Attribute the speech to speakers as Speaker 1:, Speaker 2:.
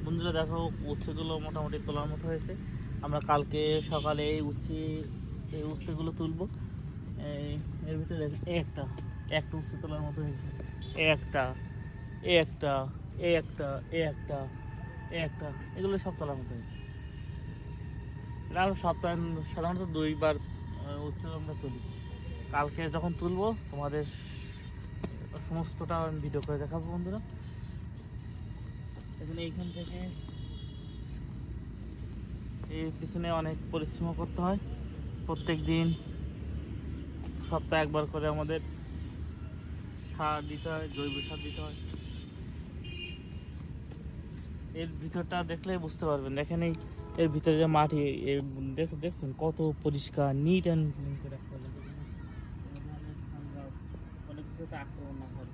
Speaker 1: বন্ধুরা দেখো, উচ্ছেগুলো মোটামুটি তোলার মতো হয়েছে। আমরা কালকে সকালে এই উচ্ছেগুলো তুলবো। এর ভিতরে একটা একটা উচ্ছে তোলার মতো হয়েছে। একটা একটা একটা একটা একটা এগুলো সব তোলার মতো হয়েছে। এটা আমরা সপ্তাহে সাধারণত 2বার উচ্ছে আমরা তুলি। কালকে যখন তুলবো তোমাদের সমস্তটা আমি ভিডিও করে দেখাবো বন্ধুরা। এখন এইখান থেকে এর পিছনে অনেক পরিশ্রম করতে হয়। প্রত্যেক দিন সপ্তাহে একবার করে আমাদের সার দিতে হয়, জৈব সার দিতে হয়। এর ভিতরটা দেখলে বুঝতে পারবেন। দেখেন এর ভিতরে যে মাটি, দেখছেন কত পরিষ্কার, নিট অ্যান্ড ক্লিন করে রাখতে হবে, অনেক কিছুতে আক্রমণ না করে।